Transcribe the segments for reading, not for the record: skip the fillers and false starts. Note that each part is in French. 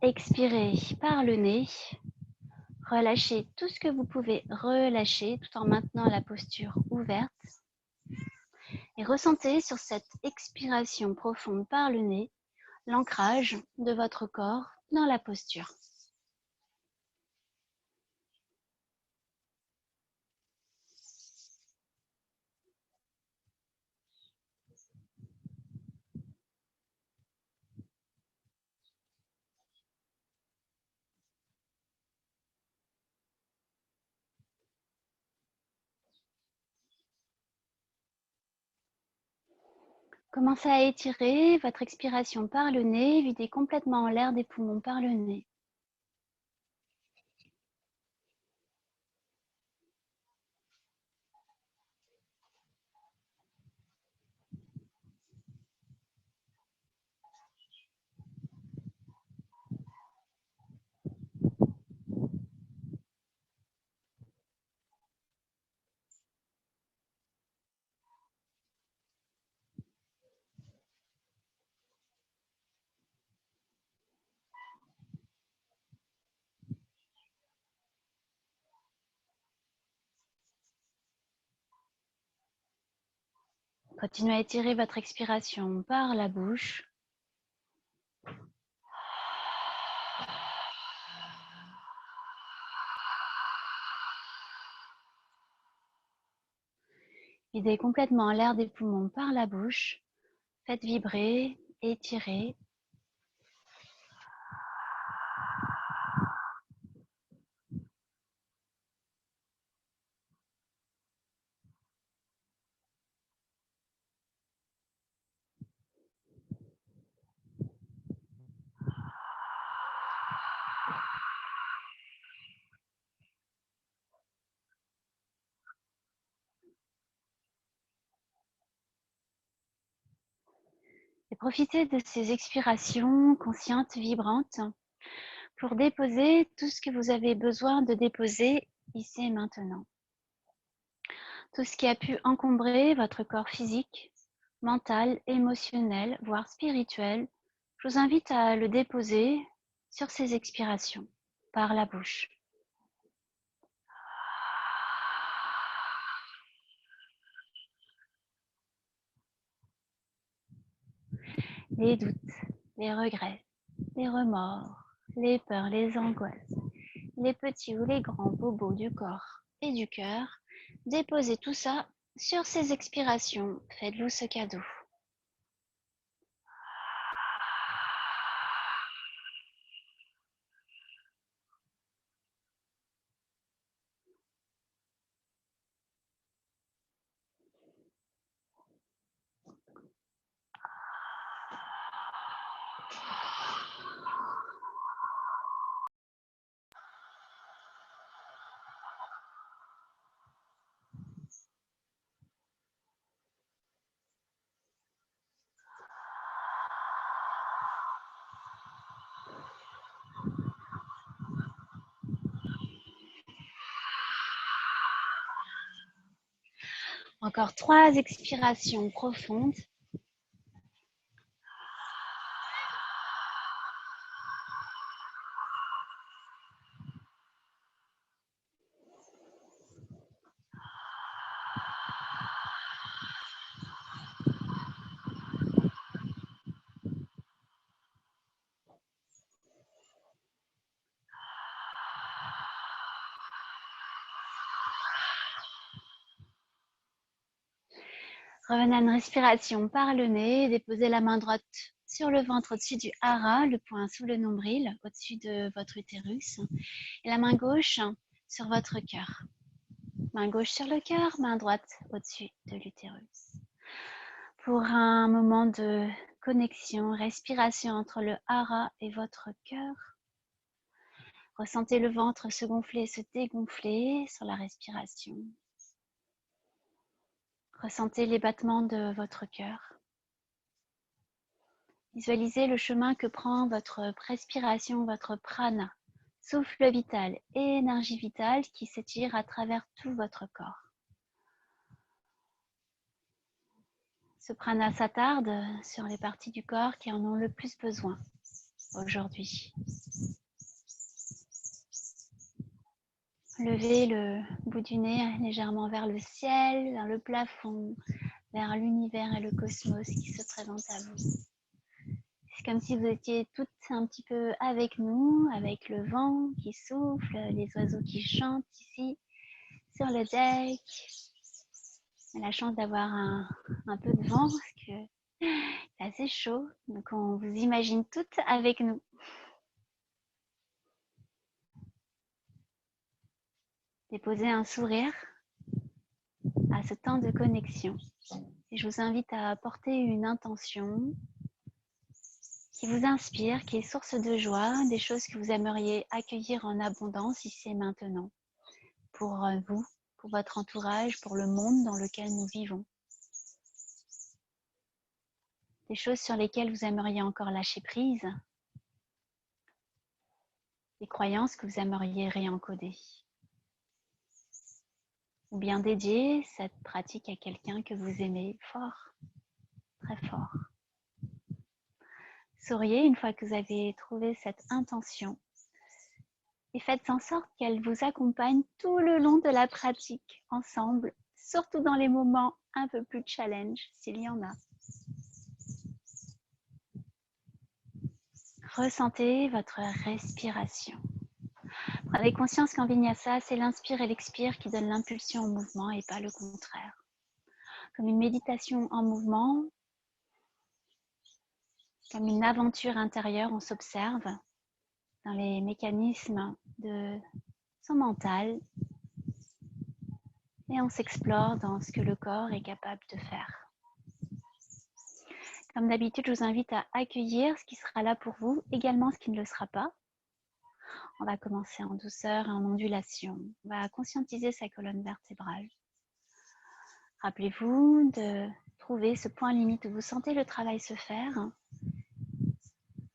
Expirez par le nez. Relâchez tout ce que vous pouvez relâcher tout en maintenant la posture ouverte. Et ressentez sur cette expiration profonde par le nez l'ancrage de votre corps dans la posture. Commencez à étirer votre expiration par le nez, videz complètement l'air des poumons par le nez. Continuez à étirer votre expiration par la bouche. Videz complètement l'air des poumons par la bouche. Faites vibrer, étirer. Et profitez de ces expirations conscientes, vibrantes, pour déposer tout ce que vous avez besoin de déposer ici et maintenant. Tout ce qui a pu encombrer votre corps physique, mental, émotionnel, voire spirituel, je vous invite à le déposer sur ces expirations, par la bouche. Les doutes, les regrets, les remords, les peurs, les angoisses, les petits ou les grands bobos du corps et du cœur, déposez tout ça sur ces expirations. Faites-vous ce cadeau. Encore 3 expirations profondes. Revenez à une respiration par le nez. Déposez la main droite sur le ventre au-dessus du hara, le poing sous le nombril, au-dessus de votre utérus. Et la main gauche sur votre cœur. Main gauche sur le cœur, main droite au-dessus de l'utérus. Pour un moment de connexion, respiration entre le hara et votre cœur. Ressentez le ventre se gonfler, se dégonfler sur la respiration. Ressentez les battements de votre cœur. Visualisez le chemin que prend votre respiration, votre prana, souffle vital et énergie vitale qui s'étire à travers tout votre corps. Ce prana s'attarde sur les parties du corps qui en ont le plus besoin. aujourd'hui. Levez le bout du nez légèrement vers le ciel, vers le plafond, vers l'univers et le cosmos qui se présentent à vous. C'est comme si vous étiez toutes un petit peu avec nous, avec le vent qui souffle, les oiseaux qui chantent ici sur le deck. On a la chance d'avoir un peu de vent parce que c'est assez chaud, donc on vous imagine toutes avec nous. Déposez un sourire à ce temps de connexion. Et je vous invite à porter une intention qui vous inspire, qui est source de joie, des choses que vous aimeriez accueillir en abondance ici et maintenant, pour vous, pour votre entourage, pour le monde dans lequel nous vivons. Des choses sur lesquelles vous aimeriez encore lâcher prise, des croyances que vous aimeriez réencoder. Ou bien dédier cette pratique à quelqu'un que vous aimez fort, très fort. Souriez une fois que vous avez trouvé cette intention et faites en sorte qu'elle vous accompagne tout le long de la pratique ensemble, surtout dans les moments un peu plus challenge, s'il y en a. Ressentez votre respiration. Prenez conscience qu'en Vinyasa, c'est l'inspire et l'expire qui donnent l'impulsion au mouvement et pas le contraire. Comme une méditation en mouvement, comme une aventure intérieure, on s'observe dans les mécanismes de son mental et on s'explore dans ce que le corps est capable de faire. Comme d'habitude, je vous invite à accueillir ce qui sera là pour vous, également ce qui ne le sera pas. On va commencer en douceur et en ondulation. On va conscientiser sa colonne vertébrale. Rappelez-vous de trouver ce point limite où vous sentez le travail se faire,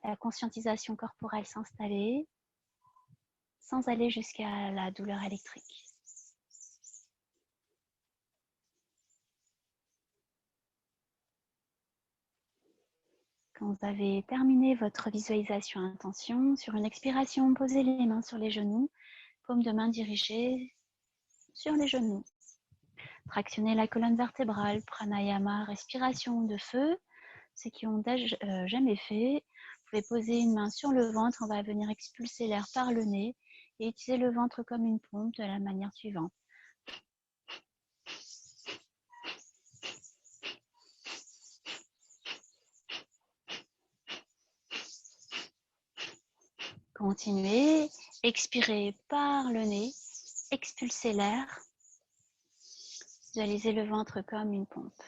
la conscientisation corporelle s'installer, sans aller jusqu'à la douleur électrique. Quand vous avez terminé votre visualisation intention, sur une expiration, posez les mains sur les genoux, paume de main dirigée sur les genoux. Tractionnez la colonne vertébrale, pranayama, respiration de feu. Ceux qui ont jamais fait, vous pouvez poser une main sur le ventre, on va venir expulser l'air par le nez et utiliser le ventre comme une pompe de la manière suivante. Continuez, expirez par le nez, expulsez l'air, visualisez le ventre comme une pompe.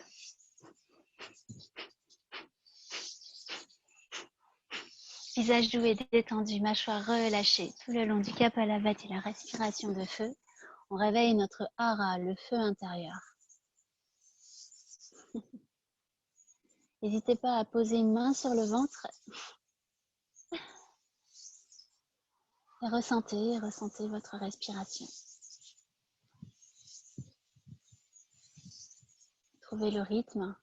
Visage doux et détendu, mâchoire relâchée tout le long du Kapalabhati, la respiration de feu. On réveille notre hara, le feu intérieur. N'hésitez pas à poser une main sur le ventre et ressentez votre respiration. Trouvez le rythme.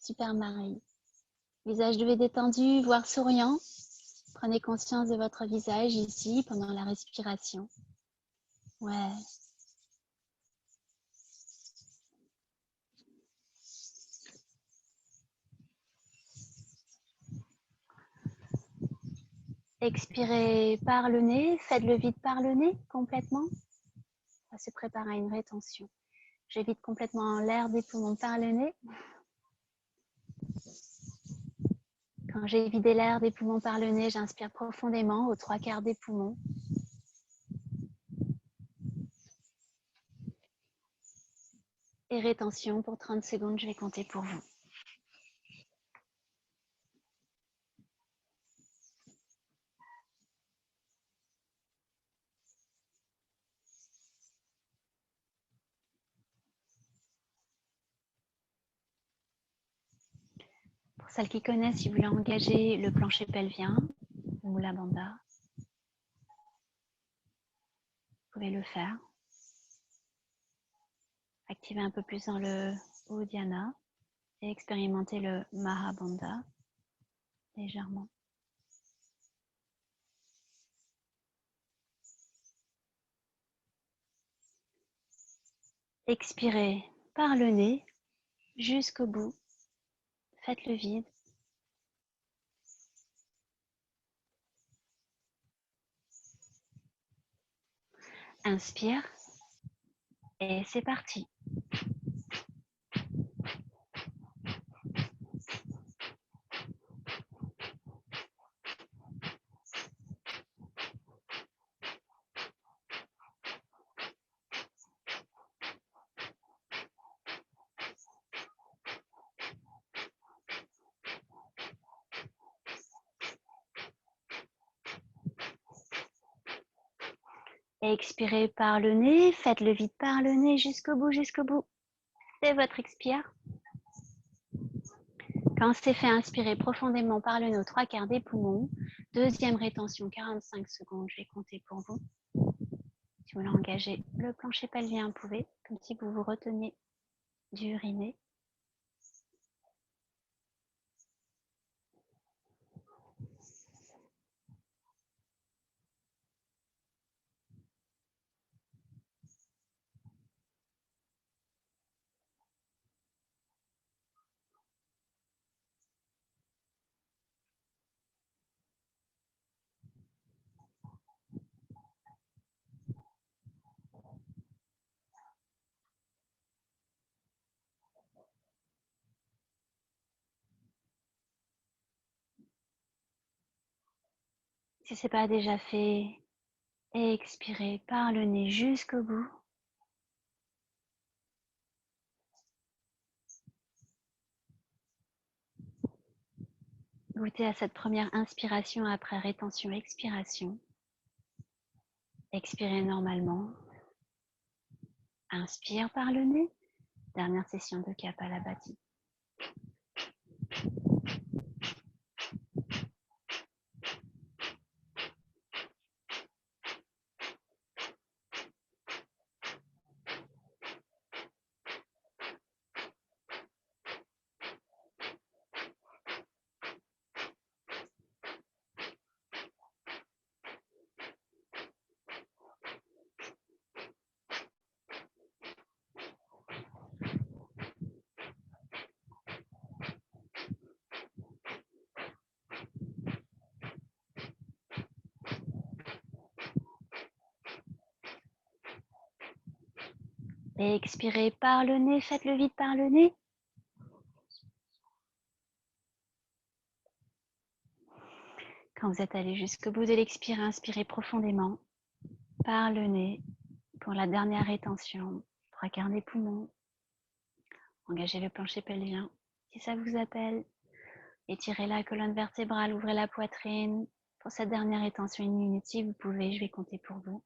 Super Marie. Visage doux et détendu, voire souriant. Prenez conscience de votre visage ici pendant la respiration. Ouais. Expirez par le nez, faites le vide par le nez complètement. On va se préparer à une rétention. J'évite complètement l'air des poumons par le nez. Quand j'ai vidé l'air des poumons par le nez, j'inspire profondément aux 3/4 des poumons. Et rétention pour 30 secondes, je vais compter pour vous. Pour celles qui connaissent, si vous voulez engager le plancher pelvien, le Mula Bandha, vous pouvez le faire. Activez un peu plus dans le Uddiyana et expérimentez le Mahabandha légèrement. Expirez par le nez jusqu'au bout. Faites le vide. Inspire et c'est parti. Expirez par le nez, faites le vide par le nez jusqu'au bout, jusqu'au bout. C'est votre expire. Quand c'est fait, inspirez profondément par le nez aux 3/4 des poumons. Deuxième rétention, 45 secondes, je vais compter pour vous. Si vous voulez engager le plancher pelvien, vous pouvez, comme si vous vous reteniez d'uriner. Si ce n'est pas déjà fait, expirez par le nez jusqu'au bout. Goûtez à cette première inspiration après rétention, expiration. Expirez normalement. Inspire par le nez. Dernière session de Kapalabhati. Et expirez par le nez, faites le vide par le nez. Quand vous êtes allé jusqu'au bout de l'expire, inspirez profondément par le nez pour la dernière rétention. 3/4 des poumons. Engagez le plancher pelvien. Si ça vous appelle, étirez la colonne vertébrale, ouvrez la poitrine. Pour cette dernière rétention, 1 minute, si vous pouvez, je vais compter pour vous.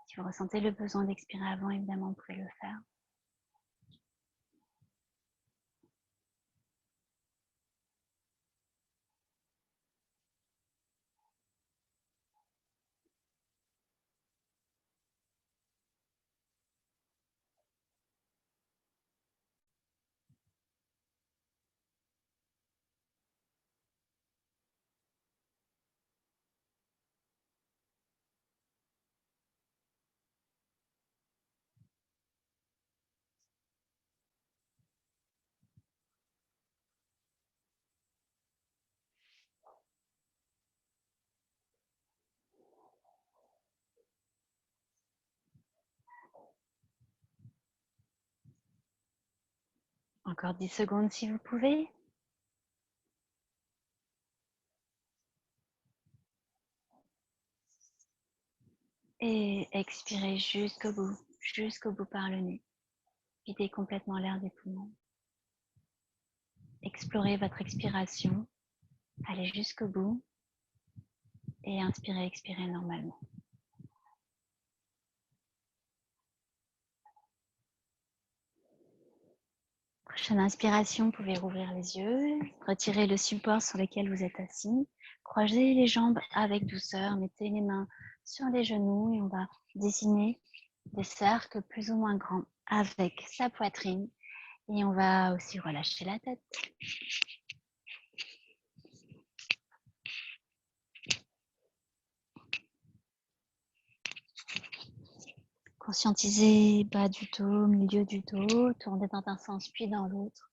Si vous ressentez le besoin d'expirer avant, évidemment, vous pouvez le faire. Encore 10 secondes si vous pouvez. Et expirez jusqu'au bout par le nez. Videz complètement l'air des poumons. Explorez votre expiration. Allez jusqu'au bout. Et inspirez, expirez normalement. Prochaine inspiration, vous pouvez rouvrir les yeux. Retirez le support sur lequel vous êtes assis. Croisez les jambes avec douceur. Mettez les mains sur les genoux et on va dessiner des cercles plus ou moins grands avec sa poitrine. Et on va aussi relâcher la tête. Conscientisez bas du dos, milieu du dos, tournez dans un sens puis dans l'autre.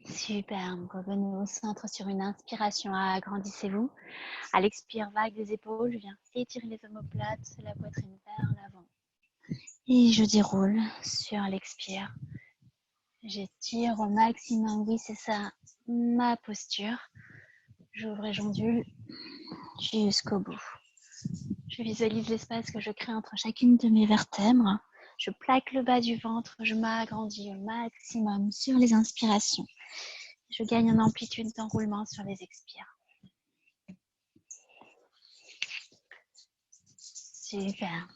Superbe. Revenez au centre sur une inspiration. Agrandissez-vous. À l'expire, vague des épaules. Je viens étirer les omoplates, la poitrine vers l'avant. Et je déroule sur l'expire. J'étire au maximum. Oui, c'est ça, ma posture. J'ouvre et j'ondule jusqu'au bout. Je visualise l'espace que je crée entre chacune de mes vertèbres. Je plaque le bas du ventre. Je m'agrandis au maximum sur les inspirations. Je gagne en amplitude d'enroulement sur les expires. Super.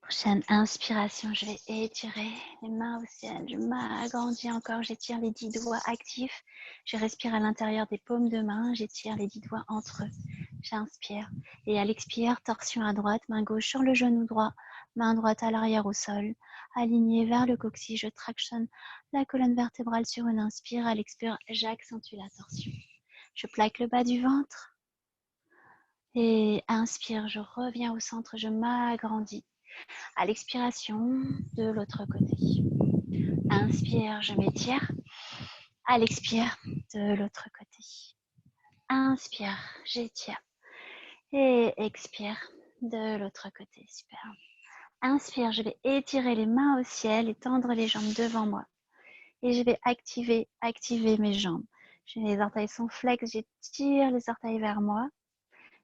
Prochaine inspiration, je vais étirer les mains au ciel. Je m'agrandis encore, j'étire les 10 doigts actifs. Je respire à l'intérieur des paumes de main, j'étire les 10 doigts entre eux. J'inspire. Et à l'expire, torsion à droite, main gauche sur le genou droit, main droite à l'arrière au sol. Alignée vers le coccyx, je tractionne la colonne vertébrale sur une inspire. À l'expire, j'accentue la torsion. Je plaque le bas du ventre. Et inspire, je reviens au centre, je m'agrandis. À l'expiration, de l'autre côté. Inspire, je m'étire. À l'expire, de l'autre côté. Inspire, j'étire. Et expire, de l'autre côté. Super. Inspire, je vais étirer les mains au ciel et tendre les jambes devant moi. Et je vais activer mes jambes. Les orteils sont flex, j'étire les orteils vers moi.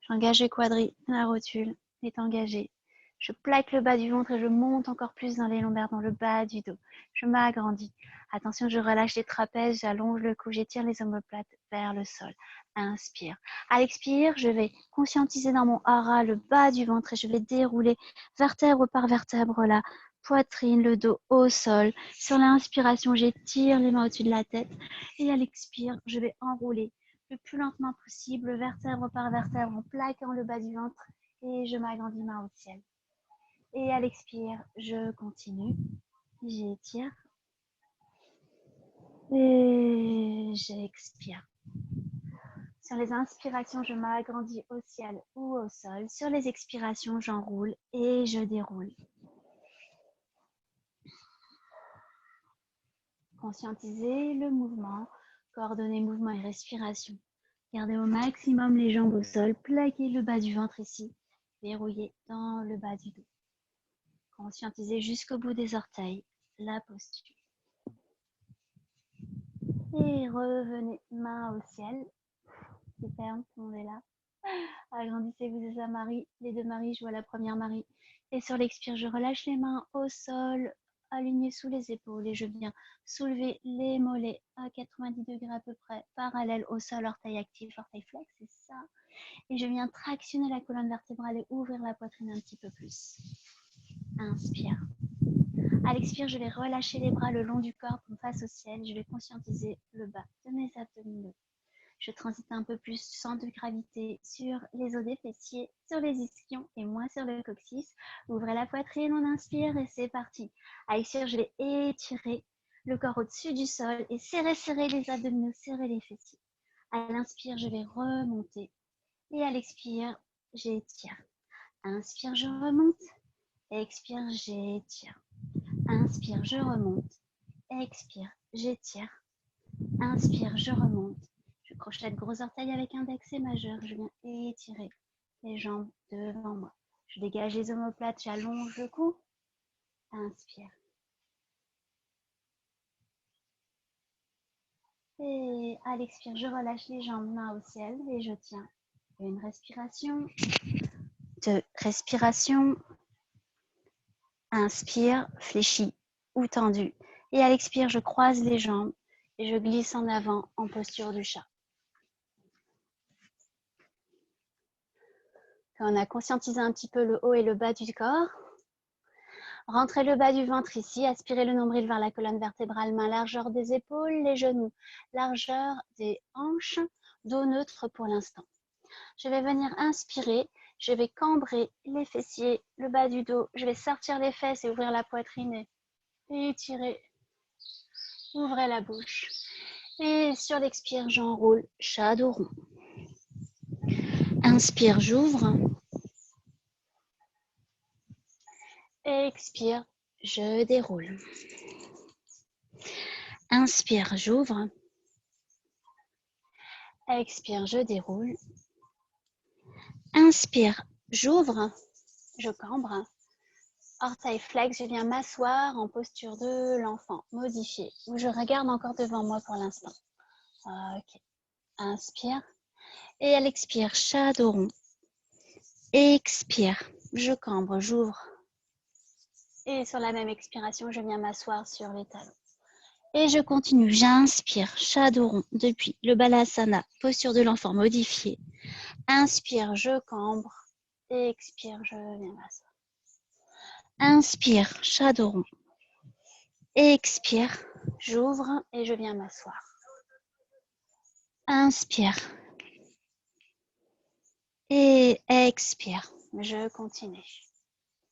J'engage les quadris, la rotule est engagée. Je plaque le bas du ventre et je monte encore plus dans les lombaires, dans le bas du dos. Je m'agrandis. Attention, je relâche les trapèzes, j'allonge le cou, j'étire les omoplates vers le sol. Inspire. À l'expire, je vais conscientiser dans mon hara le bas du ventre et je vais dérouler vertèbre par vertèbre la poitrine, le dos au sol. Sur l'inspiration, j'étire les mains au-dessus de la tête et à l'expire, je vais enrouler le plus lentement possible, vertèbre par vertèbre, en plaquant le bas du ventre et je m'agrandis main au ciel. Et à l'expire, je continue, j'étire et j'expire. Sur les inspirations, je m'agrandis au ciel ou au sol. Sur les expirations, j'enroule et je déroule. Conscientisez le mouvement, coordonnez mouvement et respiration. Gardez au maximum les jambes au sol, plaquez le bas du ventre ici, verrouillez dans le bas du dos. Conscientisez jusqu'au bout des orteils la posture. Et revenez main au ciel. Super, tout le monde est là. Agrandissez-vous les deux maris, je vois la première Marie. Et sur l'expire, je relâche les mains au sol, alignées sous les épaules. Et je viens soulever les mollets à 90 degrés à peu près, parallèle au sol, orteil actif, orteil flex, c'est ça. Et je viens tractionner la colonne vertébrale et ouvrir la poitrine un petit peu plus. Inspire. À l'expire, je vais relâcher les bras le long du corps comme face au ciel. Je vais conscientiser le bas de mes abdominaux. Je transite un peu plus du centre de gravité sur les os des fessiers, sur les ischions et moins sur le coccyx. Ouvrez la poitrine, on inspire et c'est parti. À l'expire, je vais étirer le corps au-dessus du sol et serrer les abdominaux, serrer les fessiers. À l'inspire, je vais remonter et à l'expire, j'étire. Inspire, je remonte. Expire, j'étire. Inspire, je remonte. Expire, j'étire. Inspire, je remonte. Je crochette gros orteil avec index et majeur. Je viens étirer les jambes devant moi. Je dégage les omoplates, j'allonge le cou. Inspire. Et à l'expire, je relâche les jambes, mains au ciel et je tiens. Une respiration. Deux respirations. Inspire, fléchi ou tendu. Et à l'expire, je croise les jambes et je glisse en avant en posture du chat. Quand on a conscientisé un petit peu le haut et le bas du corps, rentrez le bas du ventre ici, aspirez le nombril vers la colonne vertébrale, main largeur des épaules, les genoux, largeur des hanches, dos neutre pour l'instant. Je vais venir inspirer, je vais cambrer les fessiers, le bas du dos, je vais sortir les fesses et ouvrir la poitrine et étirer. Ouvrez la bouche. Et sur l'expire, j'enroule, chat dos rond. Inspire, j'ouvre. Expire, je déroule. Inspire, j'ouvre. Expire, je déroule. Inspire, j'ouvre, je cambre. Orteil flex, je viens m'asseoir en posture de l'enfant modifié. Où je regarde encore devant moi pour l'instant. Ok. Inspire. Et à l'expire, chat dos rond. Expire, je cambre, j'ouvre. Et sur la même expiration, je viens m'asseoir sur les talons. Et je continue, j'inspire, chat dos rond depuis le balasana, posture de l'enfant modifié. Inspire, je cambre. Expire, je viens m'asseoir. Inspire, chat dos rond. Expire, j'ouvre et je viens m'asseoir. Inspire. Et expire, je continue.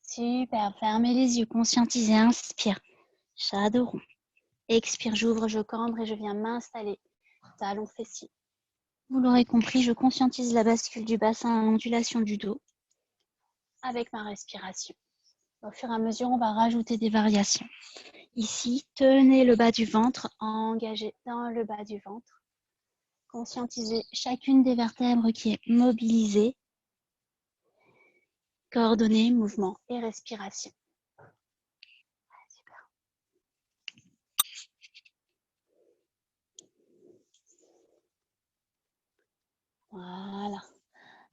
Super, fermez les yeux, conscientisez, inspire, chat dos rond. Expire, j'ouvre, je cambre et je viens m'installer, talon fessier. Vous l'aurez compris, je conscientise la bascule du bassin, l'ondulation du dos avec ma respiration. Au fur et à mesure, on va rajouter des variations. Ici, tenez le bas du ventre, engagez dans le bas du ventre. Conscientisez chacune des vertèbres qui est mobilisée. Coordonnez mouvement et respiration. Super. Voilà.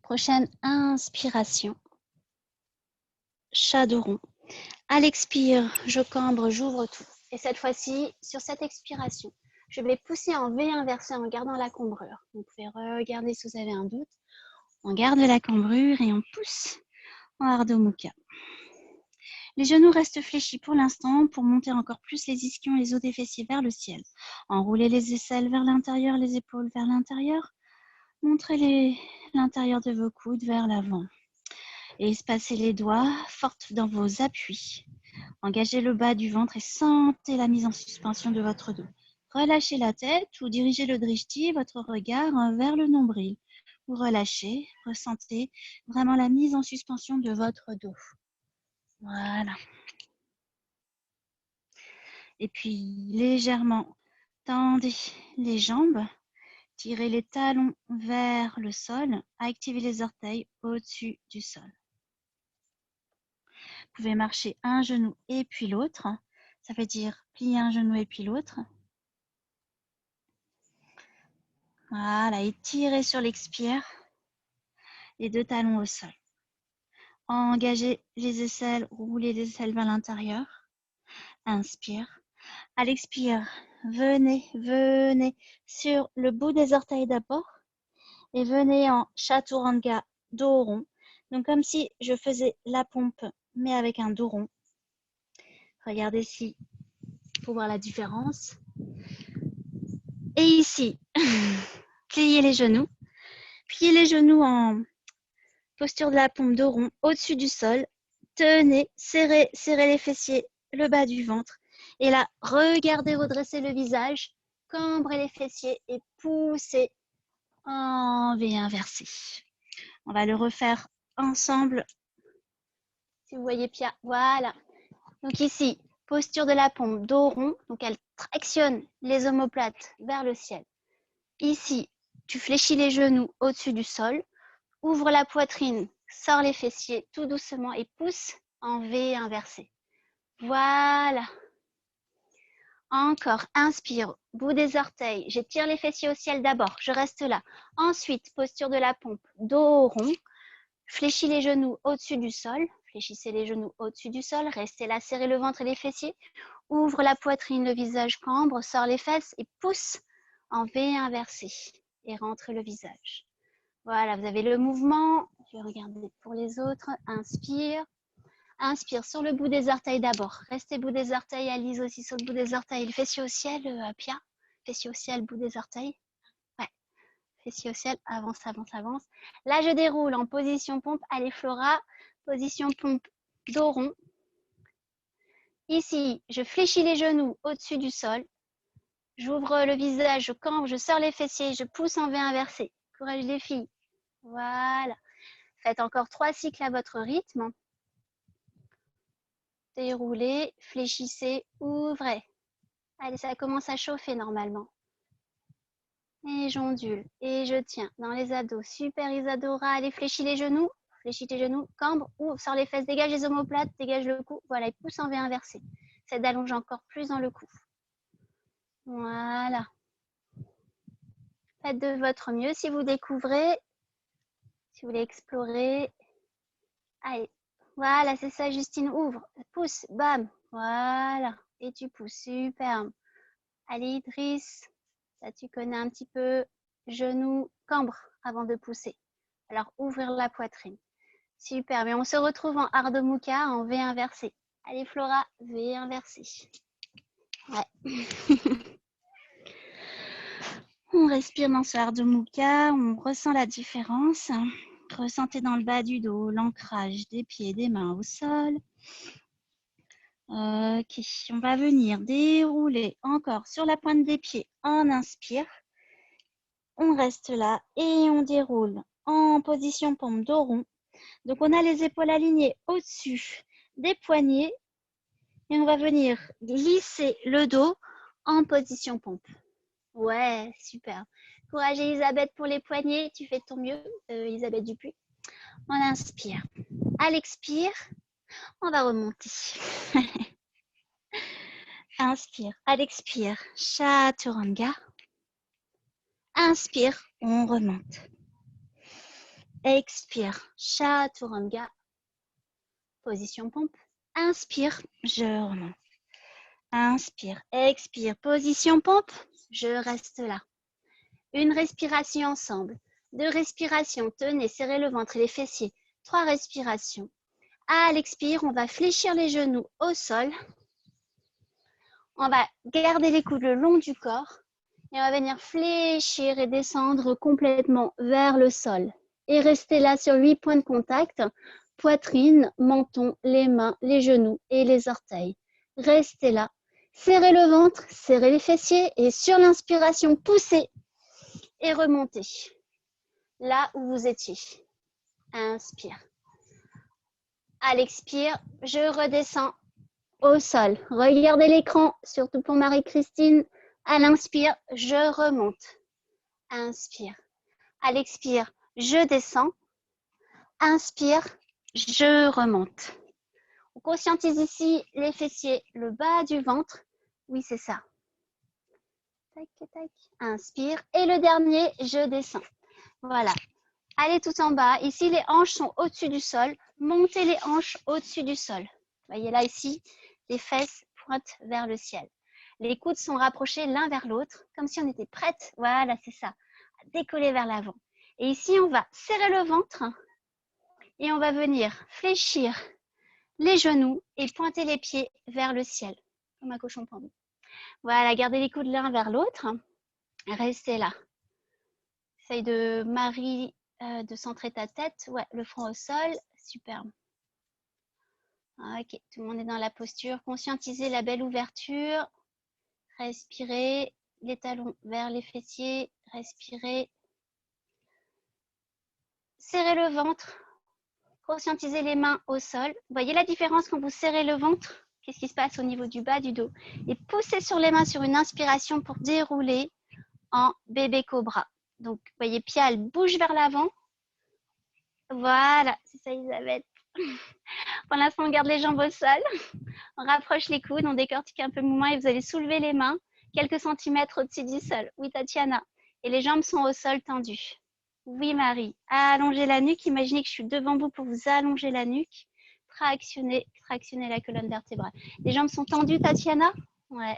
Prochaine inspiration. Chat dos rond. À l'expire, je cambre, j'ouvre tout. Et cette fois-ci, sur cette expiration, je vais pousser en V inversé en gardant la cambrure. Vous pouvez regarder si vous avez un doute. On garde la cambrure et on pousse en Ardha Mukha. Les genoux restent fléchis pour l'instant pour monter encore plus les ischions et les os des fessiers vers le ciel. Enroulez les aisselles vers l'intérieur, les épaules vers l'intérieur. Montrez l'intérieur de vos coudes vers l'avant. Et espacez les doigts, fortes dans vos appuis. Engagez le bas du ventre et sentez la mise en suspension de votre dos. Relâchez la tête ou dirigez le drishti, votre regard vers le nombril. Vous relâchez, ressentez vraiment la mise en suspension de votre dos. Voilà. Et puis légèrement tendez les jambes, tirez les talons vers le sol, activez les orteils au-dessus du sol. Vous pouvez marcher un genou et puis l'autre. Ça veut dire plier un genou et puis l'autre. Voilà, et tirez sur l'expire, les deux talons au sol. Engagez les aisselles, roulez les aisselles vers l'intérieur. Inspire. À l'expire, venez sur le bout des orteils d'abord et venez en chaturanga, dos rond. Donc comme si je faisais la pompe, mais avec un dos rond. Regardez si pour voir la différence. Et ici, pliez les genoux. Pliez les genoux en posture de la pompe dos rond au-dessus du sol. Tenez, serrez les fessiers, le bas du ventre. Et là, regardez redresser le visage, cambrez les fessiers et poussez en V inversé. On va le refaire ensemble. Si vous voyez Pia, voilà. Donc ici, posture de la pompe, dos rond. Donc elle tractionne les omoplates vers le ciel. Ici, tu fléchis les genoux au-dessus du sol. Ouvre la poitrine, sors les fessiers tout doucement et pousse en V inversé. Voilà. Encore, inspire, bout des orteils. J'étire les fessiers au ciel d'abord, je reste là. Ensuite, posture de la pompe, dos rond. Fléchis les genoux au-dessus du sol. Fléchissez les genoux au-dessus du sol. Restez là, serrez le ventre et les fessiers. Ouvre la poitrine, le visage cambre, sors les fesses et pousse en V inversé. Et rentre le visage. Voilà, vous avez le mouvement. Je vais regarder pour les autres. Inspire. Inspire sur le bout des orteils d'abord. Restez bout des orteils. Alice aussi sur le bout des orteils. Le fessier au ciel, Pia. Fessier au ciel, bout des orteils. Ouais. Fessier au ciel. Avance, avance, avance. Là, je déroule en position pompe. Allez, Flora. Position pompe, dos rond. Ici, je fléchis les genoux au-dessus du sol. J'ouvre le visage, je cambre, je sors les fessiers, je pousse en V inversé. Courage les filles. Voilà. Faites encore 3 cycles à votre rythme. Déroulez, fléchissez, ouvrez. Allez, ça commence à chauffer normalement. Et j'ondule et je tiens dans les abdos. Super Isadora. Allez, fléchis les genoux. Fléchis tes genoux. Cambre, ouvre, sors les fesses, dégage les omoplates, dégage le cou. Voilà, et pousse en V inversé. C'est d'allonger encore plus dans le cou. Voilà. Faites de votre mieux si vous découvrez, si vous voulez explorer. Allez, voilà, c'est ça, Justine. Ouvre, pousse, bam. Voilà, et tu pousses. Superbe. Allez, Idriss. Là, tu connais un petit peu. Genou, cambre avant de pousser. Alors, ouvrir la poitrine. Super, mais on se retrouve en Ardha Mukha en V inversé. Allez, Flora, V inversé. Ouais. On respire dans ce Ardha Mukha, on ressent la différence. Ressentez dans le bas du dos l'ancrage des pieds et des mains au sol. Ok, on va venir dérouler encore sur la pointe des pieds. On inspire. On reste là et on déroule en position pompe dos rond. Donc, on a les épaules alignées au-dessus des poignets et on va venir glisser le dos en position pompe. Ouais, super. Courage Elisabeth pour les poignets. Tu fais de ton mieux, Elisabeth Dupuis. On inspire. À l'expire, on va remonter. Inspire. À l'expire, Chaturanga. Inspire, on remonte. Expire, Chaturanga. Position pompe. Inspire, je remonte. Inspire, expire, position pompe. Je reste là. Une respiration ensemble. 2 respirations, tenez, serrez le ventre et les fessiers. 3 respirations. À l'expire, on va fléchir les genoux au sol. On va garder les coudes le long du corps. Et on va venir fléchir et descendre complètement vers le sol. Et rester là sur 8 points de contact. Poitrine, menton, les mains, les genoux et les orteils. Restez là. Serrez le ventre, serrez les fessiers et sur l'inspiration, poussez et remontez. Là où vous étiez. Inspire. À l'expire, je redescends au sol. Regardez l'écran, surtout pour Marie-Christine. À l'inspire, je remonte. Inspire. À l'expire, je descends. Inspire, je remonte. On conscientise ici les fessiers, le bas du ventre. Oui, c'est ça. Tac, tac. Inspire. Et le dernier, je descends. Voilà. Allez tout en bas. Ici, les hanches sont au-dessus du sol. Montez les hanches au-dessus du sol. Vous voyez là, ici, les fesses pointent vers le ciel. Les coudes sont rapprochés l'un vers l'autre, comme si on était prête. Voilà, c'est ça. À décoller vers l'avant. Et ici, on va serrer le ventre et on va venir fléchir les genoux et pointer les pieds vers le ciel, comme un cochon pendu. Voilà, gardez les coudes l'un vers l'autre. Restez là. Essaye de Marie de centrer ta tête. Ouais, le front au sol. Superbe. Ok, tout le monde est dans la posture. Conscientisez la belle ouverture. Respirez. Les talons vers les fessiers. Respirez. Serrez le ventre. Conscientisez les mains au sol. Vous voyez la différence quand vous serrez le ventre? Qu'est-ce qui se passe au niveau du bas du dos? Et poussez sur les mains sur une inspiration pour dérouler en bébé cobra. Donc, vous voyez, Pial bouge vers l'avant. Voilà, c'est ça, Elisabeth. Pour l'instant, on garde les jambes au sol. On rapproche les coudes, on décortique un peu le mouvement et vous allez soulever les mains quelques centimètres au-dessus du sol. Oui, Tatiana. Et les jambes sont au sol tendues. Oui, Marie. Allongez la nuque. Imaginez que je suis devant vous pour vous allonger la nuque. Tractionnez la colonne vertébrale. Les jambes sont tendues, Tatiana? Ouais.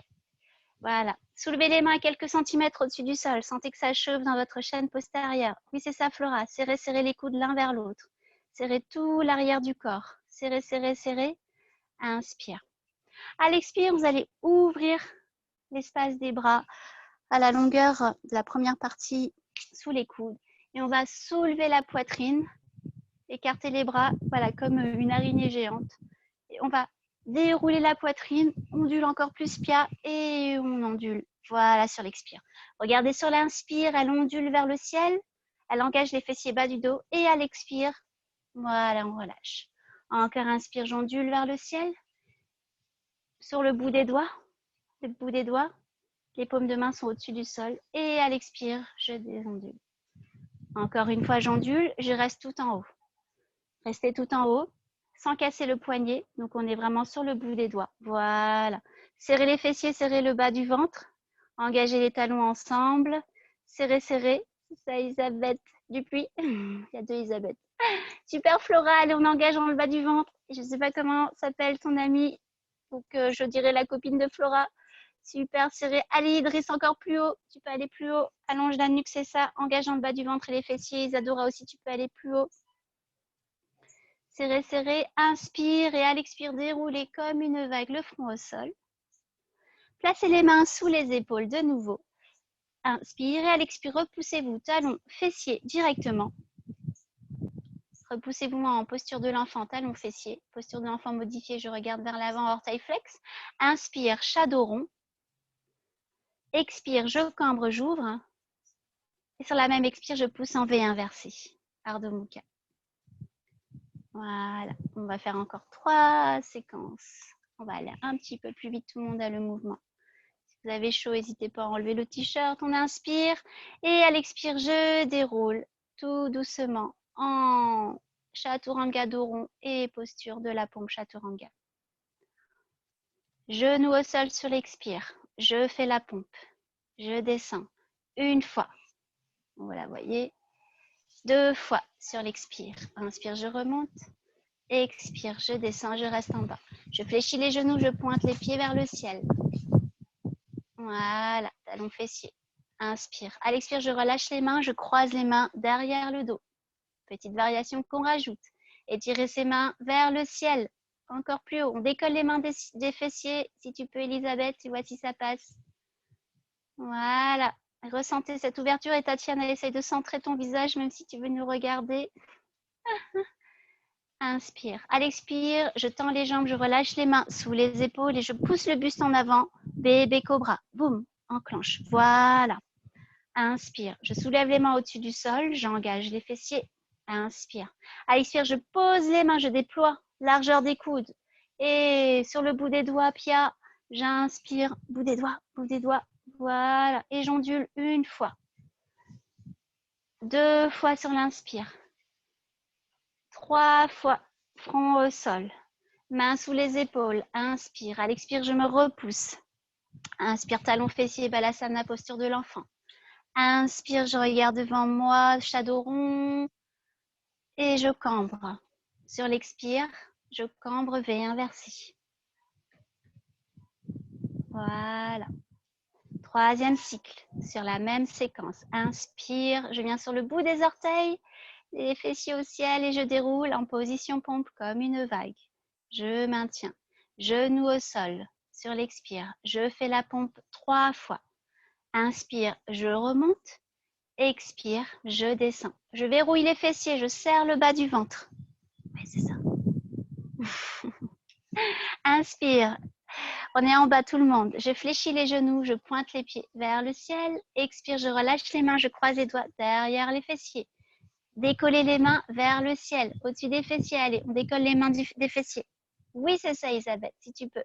Voilà. Soulevez les mains à quelques centimètres au-dessus du sol. Sentez que ça chauffe dans votre chaîne postérieure. Oui, c'est ça, Flora. Serrez, serrez les coudes l'un vers l'autre. Serrez tout l'arrière du corps. Serrez, serrez, serrez. Inspire. À l'expire, vous allez ouvrir l'espace des bras à la longueur de la première partie sous les coudes. Et on va soulever la poitrine, écarter les bras, voilà, comme une araignée géante. Et on va dérouler la poitrine, ondule encore plus Pia et on ondule. Voilà, sur l'expire. Regardez sur l'inspire, elle ondule vers le ciel. Elle engage les fessiers bas du dos. Et à l'expire, voilà, on relâche. Encore inspire, j'ondule vers le ciel. Sur le bout des doigts. Le bout des doigts. Les paumes de main sont au-dessus du sol. Et à l'expire, je désondule. Encore une fois, j'ondule. Je reste tout en haut. Restez tout en haut, sans casser le poignet. Donc, on est vraiment sur le bout des doigts. Voilà. Serrez les fessiers, serrez le bas du ventre. Engagez les talons ensemble. Serrez, serrez. C'est ça, Elisabeth Dupuis. Il y a deux Elisabeth. Super, Flora. Allez, on engage dans le bas du ventre. Je ne sais pas comment s'appelle ton amie. Donc, je dirais la copine de Flora. Super, serré. Allez, Idriss, encore plus haut. Tu peux aller plus haut. Allonge la nuque, c'est ça. Engage dans le bas du ventre et les fessiers. Isadora aussi, tu peux aller plus haut. Serrez, serrez. Inspire et à l'expire, déroulez comme une vague le front au sol. Placez les mains sous les épaules de nouveau. Inspire et à l'expire, repoussez-vous, talons, fessiers directement. Repoussez-vous en posture de l'enfant, talons, fessiers. Posture de l'enfant modifiée, je regarde vers l'avant, orteil flex. Inspire, chat dos rond. Expire, je cambre, j'ouvre. Et sur la même expire, je pousse en V inversé. Ardha Mukha. Voilà, on va faire encore 3 séquences. On va aller un petit peu plus vite, tout le monde a le mouvement. Si vous avez chaud, n'hésitez pas à enlever le t-shirt. On inspire et à l'expire, je déroule tout doucement en Chaturanga dos rond et posture de la pompe Chaturanga. Genou au sol sur l'expire. Je fais la pompe. Je descends. Une fois. Voilà, voyez. 2 fois sur l'expire. Inspire, je remonte. Expire, je descends, je reste en bas. Je fléchis les genoux, je pointe les pieds vers le ciel. Voilà, talons fessiers. Inspire. À l'expire, je relâche les mains, je croise les mains derrière le dos. Petite variation qu'on rajoute. Étirez ses mains vers le ciel. Encore plus haut. On décolle les mains des fessiers. Si tu peux, Elisabeth, tu vois si ça passe. Voilà. Ressentez cette ouverture et Tatiana, essaye de centrer ton visage, même si tu veux nous regarder. Inspire. À l'expire, je tends les jambes, je relâche les mains sous les épaules et je pousse le buste en avant. Bébé cobra. Boum. Enclenche. Voilà. Inspire. Je soulève les mains au-dessus du sol. J'engage les fessiers. Inspire. À l'expire, je pose les mains, je déploie largeur des coudes. Et sur le bout des doigts, Pia, j'inspire. Bout des doigts, bout des doigts. Voilà. Et j'ondule une fois. 2 fois sur l'inspire. 3 fois. Front au sol. Mains sous les épaules. Inspire. À l'expire, je me repousse. Inspire, talon fessier, balasana, posture de l'enfant. Inspire, je regarde devant moi, chat dos rond. Et je cambre. Sur l'expire, je cambre, V inversé. Voilà. 3e cycle, sur la même séquence. Inspire, je viens sur le bout des orteils, les fessiers au ciel et je déroule en position pompe comme une vague. Je maintiens. Genou au sol. Sur l'expire, je fais la pompe 3 fois. Inspire, je remonte. Expire, je descends. Je verrouille les fessiers, je serre le bas du ventre. Oui, c'est ça. Inspire. On est en bas tout le monde. Je fléchis les genoux, je pointe les pieds vers le ciel. Expire, je relâche les mains, je croise les doigts derrière les fessiers. Décollez les mains vers le ciel, au-dessus des fessiers. Allez, on décolle les mains des fessiers. Oui, c'est ça, Isabelle, si tu peux.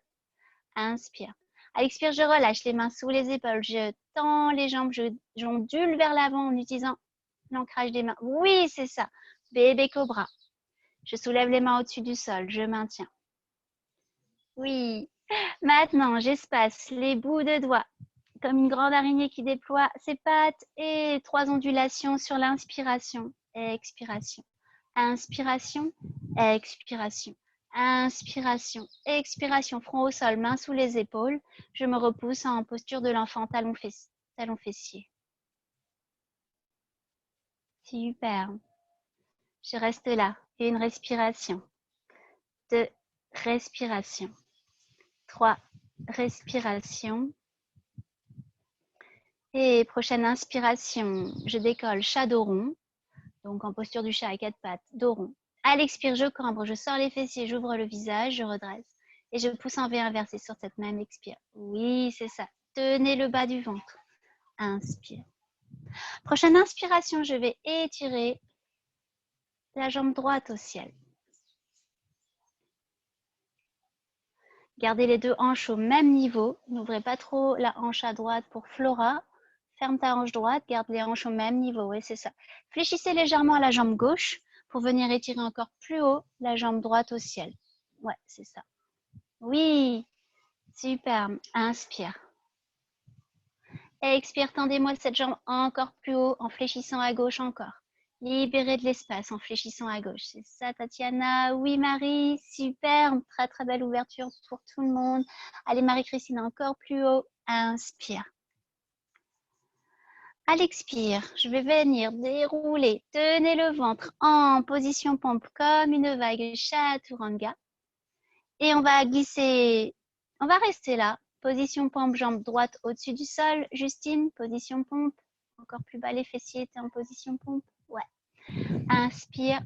Inspire. À l'expire, je relâche les mains sous les épaules. Je tends les jambes, j'ondule vers l'avant en utilisant l'ancrage des mains. Oui, c'est ça. Bébé cobra. Je soulève les mains au-dessus du sol. Je maintiens. Oui. Maintenant, j'espace les bouts de doigts comme une grande araignée qui déploie ses pattes et 3 ondulations sur l'inspiration. Expiration. Inspiration. Expiration. Inspiration. Expiration. Front au sol, mains sous les épaules. Je me repousse en posture de l'enfant, talon fessier. Super. Je reste là. Et une respiration. 2 respirations. 3 respirations. Et prochaine inspiration, je décolle chat dos rond. Donc en posture du chat à 4 pattes, dos rond. À l'expire, je cambre, je sors les fessiers, j'ouvre le visage, je redresse. Et je pousse en V inversé sur cette même expire. Oui, c'est ça. tenez le bas du ventre. Inspire. Prochaine inspiration, je vais étirer la jambe droite au ciel. Gardez les deux hanches au même niveau. N'ouvrez pas trop la hanche à droite pour Flora. Ferme ta hanche droite, garde les hanches au même niveau. Oui, c'est ça. Fléchissez légèrement à la jambe gauche pour venir étirer encore plus haut la jambe droite au ciel. Ouais, c'est ça. Oui, super. Inspire. Expire, tendez-moi cette jambe encore plus haut en fléchissant à gauche encore. Libérez de l'espace en fléchissant à gauche. C'est ça, Tatiana. Oui, Marie. Super. Très, très belle ouverture pour tout le monde. Allez, Marie-Christine, encore plus haut. Inspire. À l'expire, je vais venir dérouler. Tenez le ventre en position pompe comme une vague chaturanga. Et on va glisser. On va rester là. Position pompe, jambe droite au-dessus du sol. Justine, position pompe. Encore plus bas les fessiers, t'es en position pompe. Ouais. Inspire.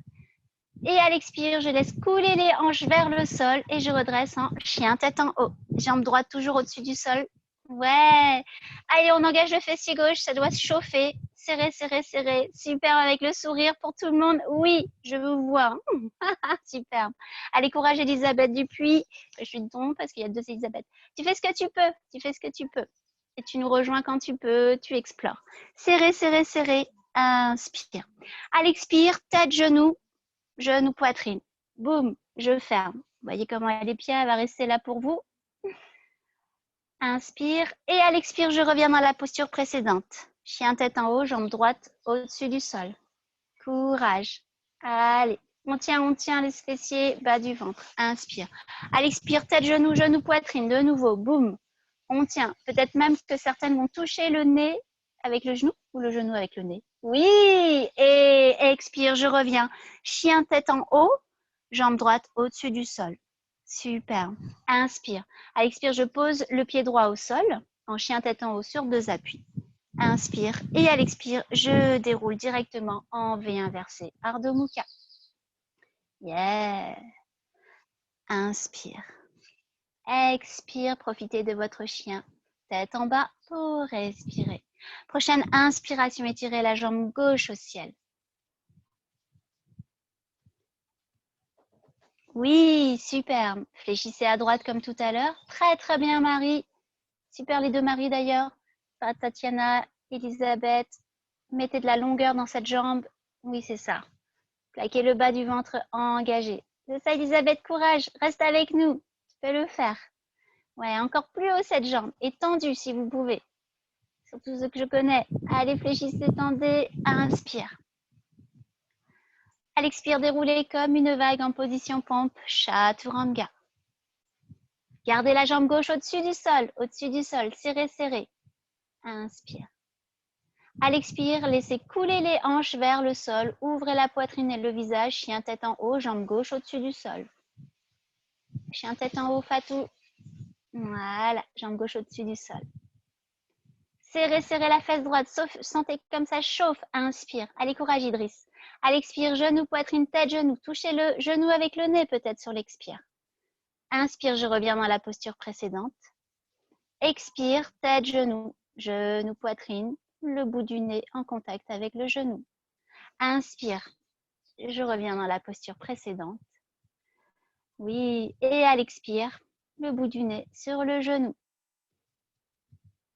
Et à l'expire, je laisse couler les hanches vers le sol et je redresse en chien tête en haut. Jambe droite toujours au-dessus du sol. Ouais. Allez, on engage le fessier gauche, ça doit se chauffer. Serrez, serrez, serrez. Super, avec le sourire pour tout le monde. Oui, je vous vois. Super. Allez, courage Elisabeth Dupuis. Je suis de ton parce qu'il y a deux Elisabeth. Tu fais ce que tu peux. Tu fais ce que tu peux. Et tu nous rejoins quand tu peux. Tu explores. Serrez, serrez, serrez. Inspire. À l'expire, tête, genou, poitrine. Boum, je ferme. Vous voyez comment elle est pieds, elle va rester là pour vous. Inspire. Et à l'expire, je reviens dans la posture précédente. Chien tête en haut, jambe droite au-dessus du sol. Courage. Allez, on tient les fessiers, bas du ventre. Inspire. À l'expire, tête, genou, poitrine. De nouveau, boum. On tient. Peut-être même que certaines vont toucher le nez avec le genou ou le genou avec le nez. Oui. Et expire, je reviens. Chien tête en haut, jambe droite au-dessus du sol. Super. Inspire. À l'expire, je pose le pied droit au sol en chien tête en haut sur deux appuis. Inspire. Et à l'expire, je déroule directement en V inversé. Ardha Mukha. Yeah. Inspire. Expire. Profitez de votre chien. Tête en bas pour respirer. Prochaine inspiration, étirez la jambe gauche au ciel. Oui, super. Fléchissez à droite comme tout à l'heure. Très, très bien, Marie. Super, les deux Marie d'ailleurs. Tatiana, Elisabeth. Mettez de la longueur dans cette jambe. Oui, c'est ça. Plaquez le bas du ventre engagé. C'est ça, Elisabeth, courage. Reste avec nous. Tu peux le faire. Ouais, encore plus haut cette jambe. Et tendue si vous pouvez. Surtout ceux que je connais. Allez, fléchissez, tendez. Inspire. À l'expire, déroulez comme une vague en position pompe. Chaturanga. Gardez la jambe gauche au-dessus du sol. Au-dessus du sol. Serrez, serrez. Inspire. À l'expire, laissez couler les hanches vers le sol. Ouvrez la poitrine et le visage. Chien tête en haut, jambe gauche au-dessus du sol. Chien tête en haut, Fatou. Voilà, jambe gauche au-dessus du sol. Serrez, serrez la fesse droite. Sentez comme ça chauffe. Inspire. Allez, courage, Idriss. À l'expire, genou, poitrine, tête, genou. Touchez le genou avec le nez peut-être sur l'expire. Inspire, je reviens dans la posture précédente. Expire, tête, genou, poitrine, le bout du nez en contact avec le genou. Inspire, je reviens dans la posture précédente. Oui, et à l'expire, le bout du nez sur le genou.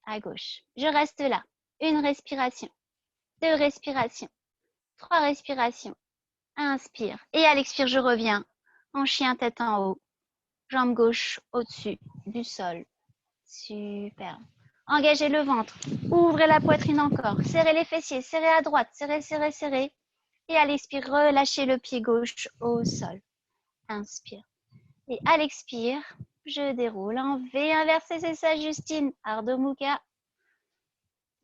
À gauche. Je reste là. Une respiration, deux respirations, trois respirations. Inspire. Et à l'expire, je reviens en chien tête en haut. Jambe gauche au-dessus du sol. Super. Engagez le ventre. Ouvrez la poitrine encore. Serrez les fessiers. Serrez à droite. Serrez, serrez, serrez. Et à l'expire, relâchez le pied gauche au sol. Inspire. Et à l'expire, je déroule en V inversé. C'est ça, Justine. Ardha Mukha.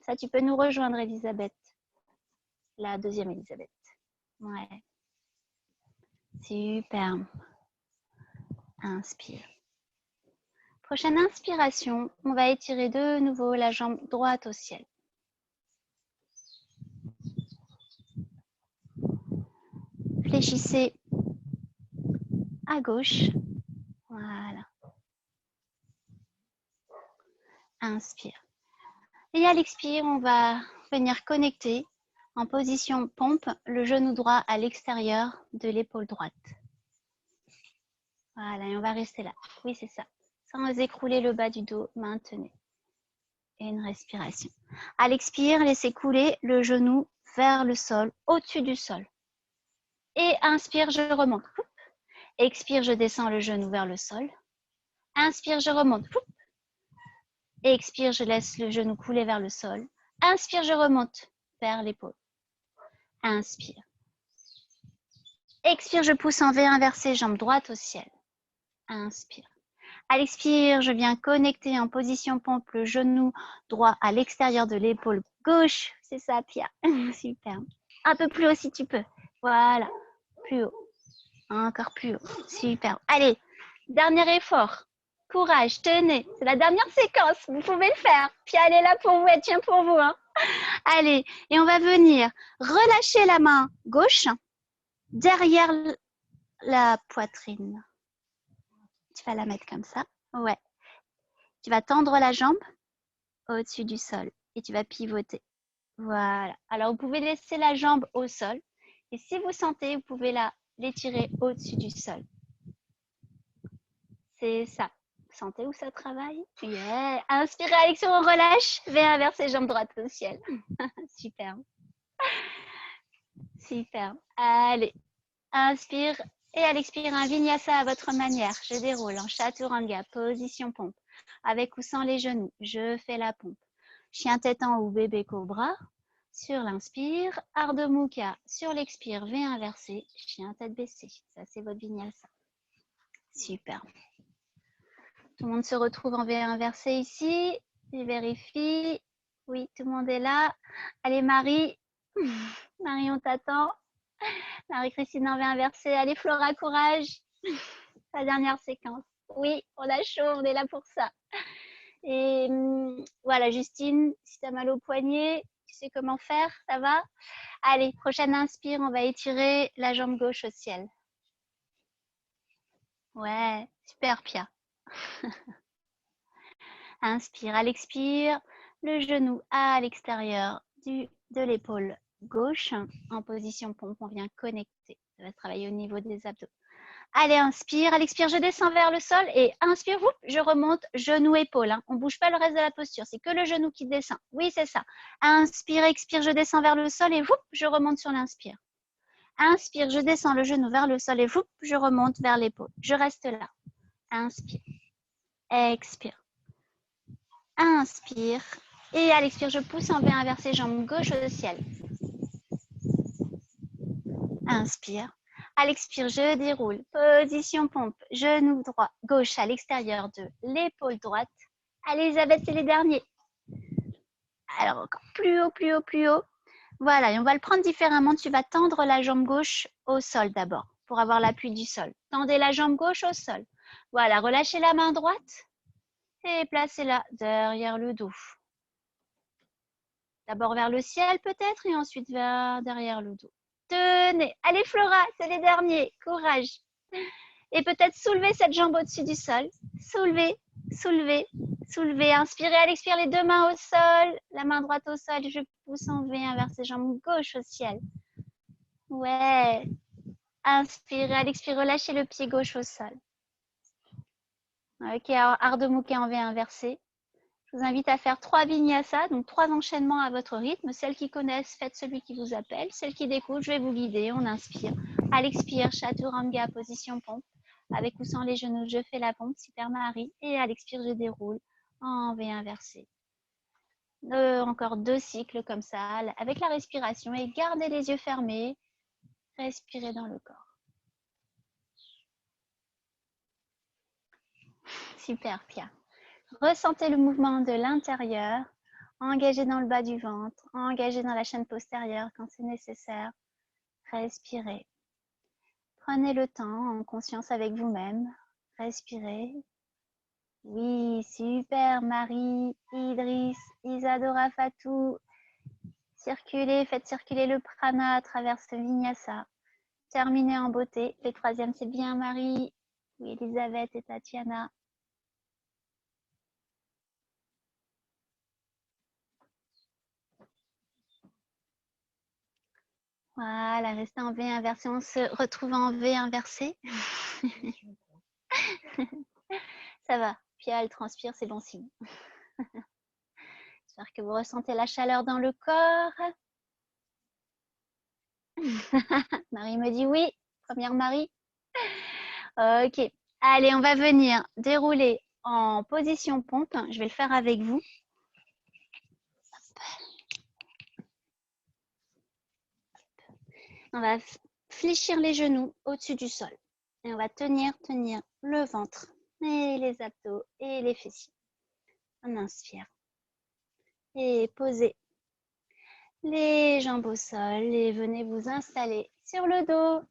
Ça, tu peux nous rejoindre, Elisabeth. La deuxième Elisabeth. Ouais. Super. Inspire. Prochaine inspiration, on va étirer de nouveau la jambe droite au ciel. Fléchissez à gauche. Voilà. inspire. Et à l'expire, on va venir connecter en position pompe le genou droit à l'extérieur de l'épaule droite. Voilà, et on va rester là. Oui, c'est ça. Sans écrouler le bas du dos, maintenez. Et une respiration. À l'expire, laissez couler le genou vers le sol, au-dessus du sol. Et inspire, je remonte. Expire, je descends le genou vers le sol. Inspire, je remonte. Expire, je laisse le genou couler vers le sol. Inspire, je remonte vers l'épaule. Inspire. Expire, je pousse en V inversé, jambe droite au ciel. Inspire. À l'expire, je viens connecter en position pompe le genou droit à l'extérieur de l'épaule gauche. C'est ça, Pia. Super. Un peu plus haut si tu peux. Voilà. Plus haut. Encore plus haut. Super. Allez, dernier effort. Courage, tenez. C'est la dernière séquence. Vous pouvez le faire. Pia, elle est là pour vous. Elle tient pour vous. Hein. Allez, et on va venir relâcher la main gauche derrière la poitrine. Tu vas la mettre comme ça. Ouais. Tu vas tendre la jambe au-dessus du sol et tu vas pivoter. Voilà. Alors, vous pouvez laisser la jambe au sol et si vous sentez, vous pouvez l'étirer au-dessus du sol. C'est ça. Vous sentez où ça travaille? Yeah. Inspirez, Alexandre, on relâche. V inversé, jambe droite au ciel. Super. Super. Allez. Inspire et à l'expire, un vinyasa à votre manière. Je déroule en chaturanga, position pompe. Avec ou sans les genoux, je fais la pompe. Chien tête en haut, bébé cobra. Sur l'inspire, Ardha Mukha. Sur l'expire, V inversé, chien tête baissée. Ça, c'est votre vinyasa. Super. Tout le monde se retrouve en V inversé ici. Je vérifie. Oui, tout le monde est là. Allez, Marie. Marie, on t'attend. Marie-Christine en V inversé. Allez, Flora, courage. La dernière séquence. Oui, on a chaud, on est là pour ça. Et voilà, Justine, si tu as mal au poignet, tu sais comment faire, ça va? Allez, prochaine inspire, on va étirer la jambe gauche au ciel. Ouais, super, Pia. Inspire, à l'expire, le genou à l'extérieur de l'épaule gauche en position pompe. On vient connecter. Ça va travailler au niveau des abdos. Allez, inspire. À l'expire, je descends vers le sol et inspire, je remonte, genou, épaule. Hein. On ne bouge pas le reste de la posture. C'est que le genou qui descend. Oui, c'est ça. Inspire, expire, je descends vers le sol et je remonte sur l'inspire. Inspire, je descends le genou vers le sol et je remonte vers l'épaule. Je reste là. Inspire. Expire. Inspire. Et à l'expire, je pousse en V inversé, jambe gauche au ciel. Inspire. À l'expire, je déroule. Position pompe. Genou droit, gauche à l'extérieur de l'épaule droite. Allez, Elisabeth, c'est les derniers. Alors, encore plus haut, plus haut, plus haut. Voilà, et on va le prendre différemment. Tu vas tendre la jambe gauche au sol d'abord pour avoir l'appui du sol. Tendez la jambe gauche au sol. Voilà, relâchez la main droite et placez-la derrière le dos. D'abord vers le ciel peut-être et ensuite derrière le dos. Tenez. Allez, Flora, c'est les derniers. Courage. Et peut-être soulever cette jambe au-dessus du sol. Soulevez, soulevez, soulevez. Inspirez, à l'expire, les deux mains au sol. La main droite au sol. Je pousse en V, inverse jambe gauche au ciel. Ouais. Inspirez, à l'expire, relâchez le pied gauche au sol. Ok, alors Ardha Mukha en V inversé. Je vous invite à faire 3 vinyasas, donc 3 enchaînements à votre rythme. Celles qui connaissent, faites celui qui vous appelle. Celles qui découvrent, je vais vous guider. On inspire. À l'expire, chaturanga, position pompe. Avec ou sans les genoux, je fais la pompe, super Marie. Et à l'expire, je déroule en V inversé. Encore 2 cycles comme ça, avec la respiration. Et gardez les yeux fermés. Respirez dans le corps. Super, Pia. Ressentez le mouvement de l'intérieur. Engagez dans le bas du ventre. Engagez dans la chaîne postérieure quand c'est nécessaire. Respirez. Prenez le temps en conscience avec vous-même. Respirez. Oui, super Marie, Idriss, Isadora Fatou. Circulez, faites circuler le prana à travers ce vinyasa. Terminez en beauté. Le troisième, c'est bien Marie. Oui, Elisabeth et Tatiana. Voilà, restez en V inversé. On se retrouve en V inversé. Ça va. Pia, elle transpire, c'est bon signe. J'espère que vous ressentez la chaleur dans le corps. Marie me dit oui. Première Marie. Ok. Allez, on va venir dérouler en position pompe. Je vais le faire avec vous. On va fléchir les genoux au-dessus du sol. Et on va tenir le ventre et les abdos et les fessiers. On inspire. Et posez les jambes au sol et venez vous installer sur le dos.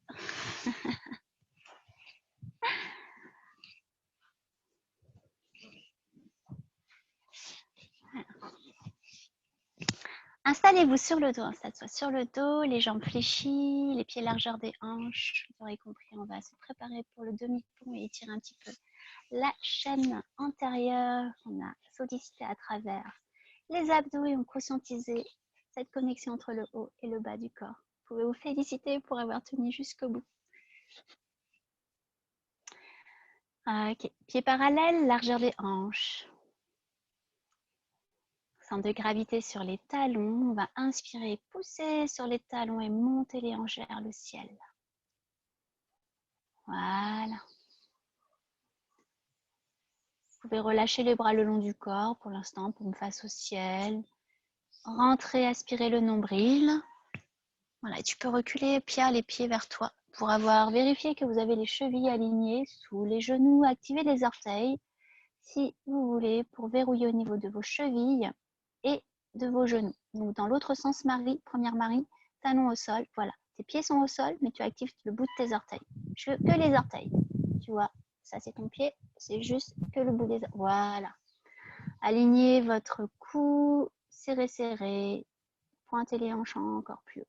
Installez-vous sur le dos, installe-toi sur le dos, les jambes fléchies, les pieds largeur des hanches. Vous aurez compris, on va se préparer pour le demi-pont et étirer un petit peu la chaîne antérieure. On a sollicité à travers les abdos et on conscientisé cette connexion entre le haut et le bas du corps. Vous pouvez vous féliciter pour avoir tenu jusqu'au bout. Ok, pieds parallèles, largeur des hanches. Centre de gravité sur les talons. On va inspirer, pousser sur les talons et monter les hanches vers le ciel. Voilà. Vous pouvez relâcher les bras le long du corps pour l'instant, paume face au ciel. Rentrer, aspirer le nombril. Voilà, et tu peux reculer, Pia, les pieds vers toi pour avoir vérifié que vous avez les chevilles alignées sous les genoux. Activez les orteils si vous voulez pour verrouiller au niveau de vos chevilles et de vos genoux. Donc dans l'autre sens, Marie, première Marie, talons au sol. Voilà, tes pieds sont au sol, mais tu actives le bout de tes orteils. Je veux que les orteils. Tu vois, ça c'est ton pied, c'est juste que le bout des orteils. Voilà. Alignez votre cou, serrez, serrez. Pointez les hanches encore plus haut.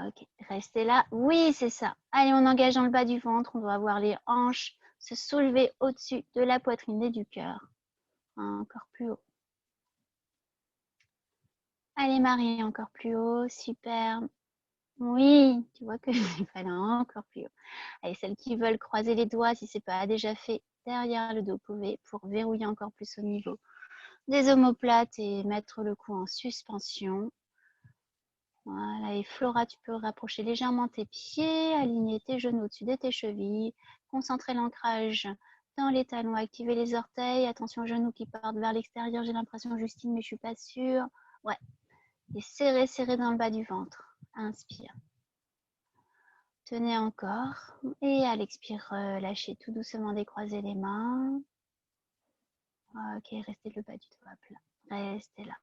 Ok, restez là. Oui, c'est ça. Allez, on engage dans le bas du ventre. On doit avoir les hanches se soulever au-dessus de la poitrine et du cœur. Encore plus haut. Allez, Marie, encore plus haut. Super. Oui, tu vois que il fallait encore plus haut. Allez, celles qui veulent croiser les doigts, si ce n'est pas déjà fait, derrière le dos, vous pouvez pour verrouiller encore plus au niveau des omoplates et mettre le cou en suspension. Voilà, et Flora, tu peux rapprocher légèrement tes pieds, aligner tes genoux au-dessus de tes chevilles, concentrer l'ancrage dans les talons, activer les orteils, attention aux genoux qui partent vers l'extérieur, j'ai l'impression Justine, mais je ne suis pas sûre. Ouais, et serrez, serrez dans le bas du ventre. Inspire. Tenez encore, et à l'expire, lâchez tout doucement, décroisez les mains. Ok, restez le bas du doigt plat, restez là.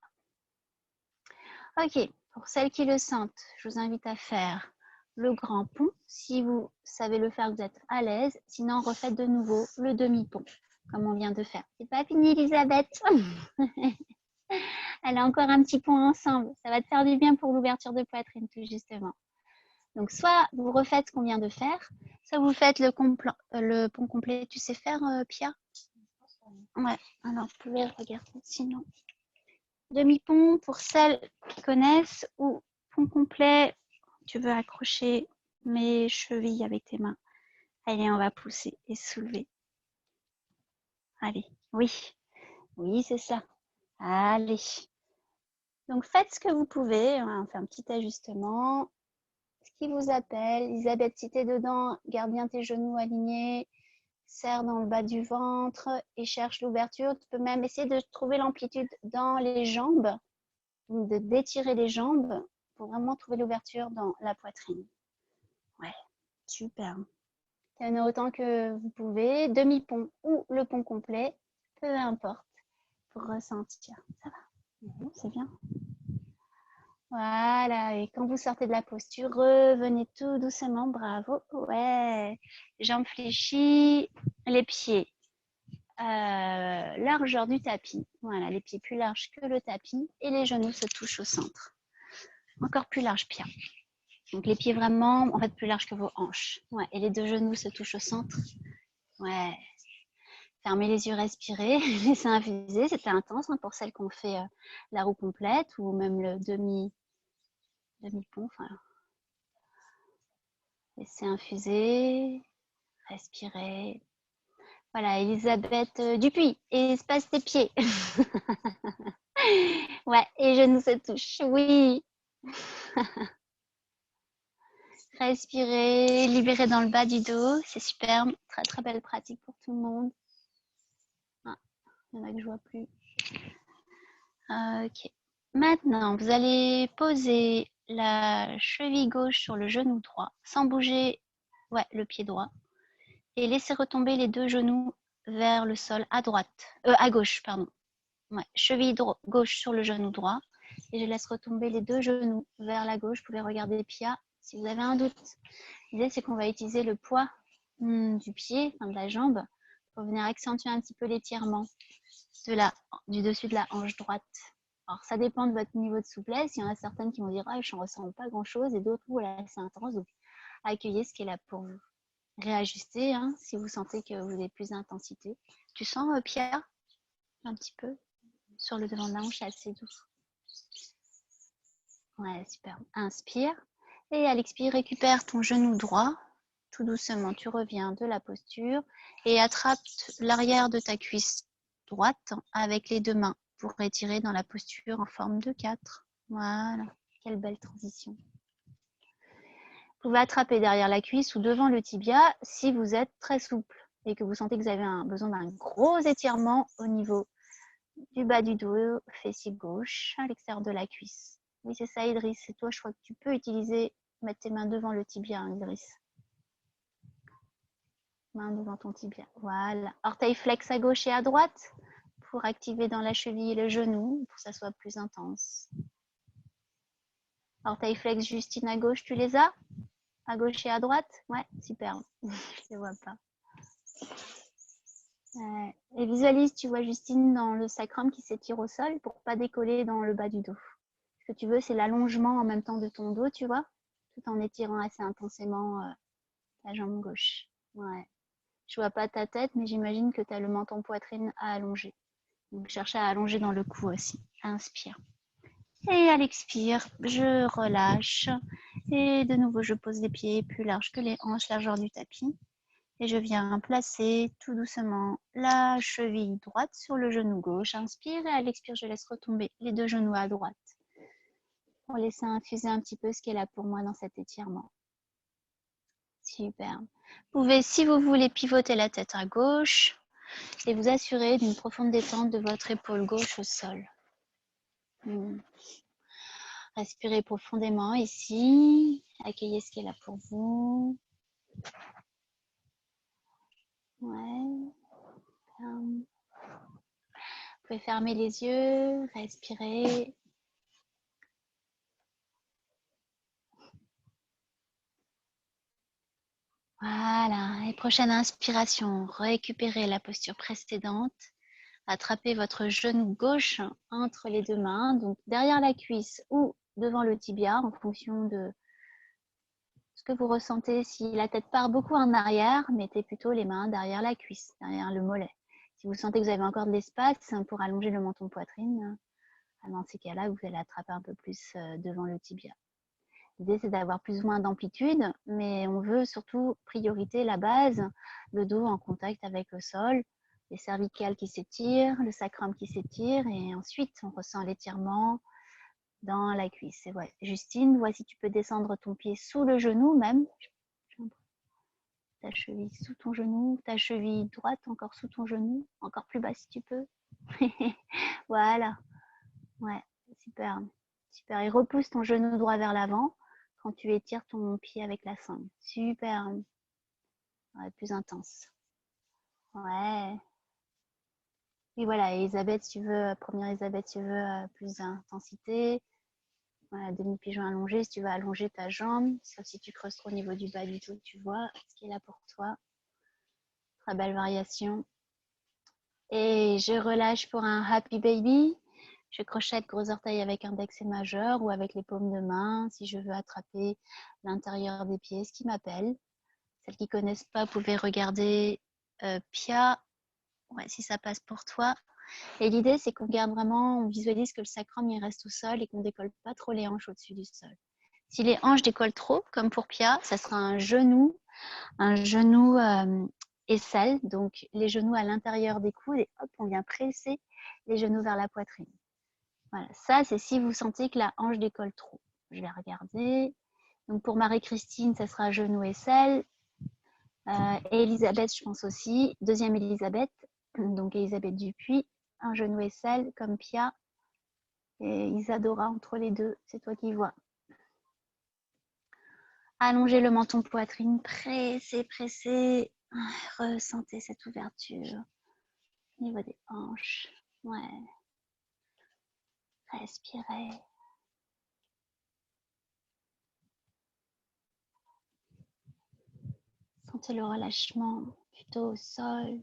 Ok, pour celles qui le sentent, je vous invite à faire le grand pont. Si vous savez le faire, vous êtes à l'aise. Sinon, refaites de nouveau le demi-pont, comme on vient de faire. C'est pas fini, Elisabeth. Elle a encore un petit pont ensemble. Ça va te faire du bien pour l'ouverture de poitrine, tout justement. Donc, soit vous refaites ce qu'on vient de faire, soit vous faites le pont complet. Tu sais faire, Pia? Ouais, alors vous pouvez regarder sinon. Demi-pont pour celles qui connaissent ou pont complet, tu veux accrocher mes chevilles avec tes mains. Allez, on va pousser et soulever. Allez, oui, oui, c'est ça. Allez. Donc, faites ce que vous pouvez. On fait un petit ajustement. Ce qui vous appelle. Elisabeth, si tu es dedans, garde bien tes genoux alignés. Serre dans le bas du ventre et cherche l'ouverture. Tu peux même essayer de trouver l'amplitude dans les jambes. De d'étirer les jambes pour vraiment trouver l'ouverture dans la poitrine. Ouais, super. Tenez autant que vous pouvez, demi-pont ou le pont complet, peu importe, pour ressentir. Ça va, c'est bien. Voilà, et quand vous sortez de la posture, revenez tout doucement, bravo. Ouais, jambes fléchies, les pieds. Largeur du tapis. Voilà, les pieds plus larges que le tapis et les genoux se touchent au centre. Encore plus large, Pia. Donc les pieds vraiment, en fait, plus larges que vos hanches. Ouais, et les deux genoux se touchent au centre. Ouais. Fermez les yeux, respirez, laissez infuser. C'était intense hein, pour celles qui ont fait la roue complète ou même le demi demi-pont. Enfin, laissez infuser, respirez. Voilà, Elisabeth Dupuis, espace tes pieds. Ouais, et genoux se touchent, oui. Respirez, libérez dans le bas du dos, c'est superbe. Très très belle pratique pour tout le monde. Ah, il y en a que je vois plus. Ok. Maintenant, vous allez poser la cheville gauche sur le genou droit, sans bouger le pied droit. Et laissez retomber les deux genoux vers le sol à droite. À gauche, pardon. Ouais. Cheville gauche sur le genou droit. Et je laisse retomber les deux genoux vers la gauche. Vous pouvez regarder Pia si vous avez un doute. L'idée, c'est qu'on va utiliser le poids du pied, de la jambe, pour venir accentuer un petit peu l'étirement du dessus de la hanche droite. Alors, ça dépend de votre niveau de souplesse. Il y en a certaines qui vont dire je n'en ressens pas grand-chose, et d'autres, voilà, c'est intense. Donc, accueillez ce qui est là pour vous. Réajustez si vous sentez que vous avez plus d'intensité. Tu sens, Pierre, un petit peu sur le devant de la hanche, assez doux. Ouais, super. Inspire. Et à l'expire, récupère ton genou droit. Tout doucement, tu reviens de la posture et attrape l'arrière de ta cuisse droite avec les deux mains pour étirer dans la posture en forme de 4. Voilà, quelle belle transition. Vous pouvez attraper derrière la cuisse ou devant le tibia si vous êtes très souple et que vous sentez que vous avez besoin d'un gros étirement au niveau du bas du dos, fessier gauche, à l'extérieur de la cuisse. Oui, c'est ça, Idriss. C'est toi, je crois que tu peux mettre tes mains devant le tibia, Idriss. Main devant ton tibia. Voilà. Orteil flex à gauche et à droite pour activer dans la cheville et le genou pour que ça soit plus intense. Orteil flex, Justine, à gauche, tu les as? À gauche et à droite? Ouais, super. Je ne les vois pas. Et visualise, tu vois Justine dans le sacrum qui s'étire au sol pour pas décoller dans le bas du dos. Ce que tu veux, c'est l'allongement en même temps de ton dos, tu vois, tout en étirant assez intensément ta jambe gauche. Ouais. Je vois pas ta tête, mais j'imagine que tu as le menton poitrine à allonger. Donc, cherche à allonger dans le cou aussi. Inspire. Et à l'expire, je relâche. Et de nouveau, je pose les pieds plus larges que les hanches, largeur du tapis. Et je viens placer tout doucement la cheville droite sur le genou gauche. Inspire et à l'expire, je laisse retomber les deux genoux à droite pour laisser infuser un petit peu ce qui est là pour moi dans cet étirement. Super. Vous pouvez, si vous voulez, pivoter la tête à gauche et vous assurer d'une profonde détente de votre épaule gauche au sol. Respirez profondément ici. Accueillez ce qui est là pour vous. Ouais. Vous pouvez fermer les yeux, respirer. Voilà. Et prochaine inspiration, récupérez la posture précédente. Attrapez votre genou gauche entre les deux mains, donc derrière la cuisse ou devant le tibia en fonction de ce que vous ressentez. Si la tête part beaucoup en arrière, mettez plutôt les mains derrière la cuisse, derrière le mollet. Si vous sentez que vous avez encore de l'espace pour allonger le menton poitrine, dans ces cas-là, vous allez attraper un peu plus devant le tibia. L'idée, c'est d'avoir plus ou moins d'amplitude, mais on veut surtout priorité la base, le dos en contact avec le sol, les cervicales qui s'étirent, le sacrum qui s'étire, et ensuite, on ressent l'étirement dans la cuisse. Et ouais. Justine, vois si tu peux descendre ton pied sous le genou même. Ta cheville sous ton genou, ta cheville droite encore sous ton genou, encore plus bas si tu peux. Voilà. Ouais, super. Super. Et repousse ton genou droit vers l'avant quand tu étires ton pied avec la sangle. Super. Ouais, plus intense. Ouais. Et voilà, Elisabeth, si tu veux, première Elisabeth, si tu veux plus d'intensité. Voilà, demi-pigeon allongé, si tu veux allonger ta jambe, sauf si tu creuses trop au niveau du bas du tout, tu vois ce qui est là pour toi. Très belle variation. Et je relâche pour un happy baby. Je crochette gros orteil avec index et majeur ou avec les paumes de main si je veux attraper l'intérieur des pieds, ce qui m'appelle. Celles qui ne connaissent pas, vous pouvez regarder Pia, ouais, si ça passe pour toi. Et l'idée, c'est qu'on garde vraiment, on visualise que le sacrum il reste au sol et qu'on ne décolle pas trop les hanches au-dessus du sol. Si les hanches décollent trop, comme pour Pia, ça sera un genou aisselle, donc les genoux à l'intérieur des coudes et hop, on vient presser les genoux vers la poitrine. Voilà, ça c'est si vous sentez que la hanche décolle trop. Je vais regarder. Donc pour Marie-Christine, ça sera genou aisselle. Et Elisabeth, je pense aussi. Deuxième Elisabeth, donc Elisabeth Dupuis, un genou aisselle comme Pia. Et Isadora entre les deux, c'est toi qui vois. Allongez le menton poitrine, pressez, pressez. Ressentez cette ouverture au niveau des hanches. Ouais. Respirez. Sentez le relâchement du dos au sol,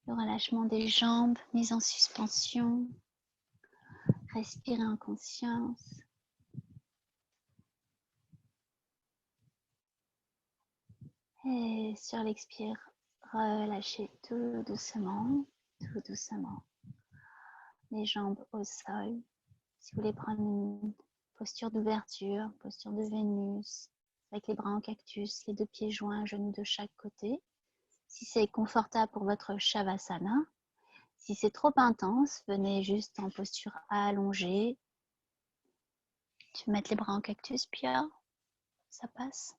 le relâchement des jambes mises en suspension. Respirez en conscience. Et sur l'expire, relâchez tout doucement, les jambes au sol. Si vous voulez prendre une posture d'ouverture, posture de Vénus, avec les bras en cactus, les deux pieds joints, genoux de chaque côté. Si c'est confortable pour votre Shavasana, si c'est trop intense, venez juste en posture allongée. Tu peux mettre les bras en cactus, Pia, ça passe.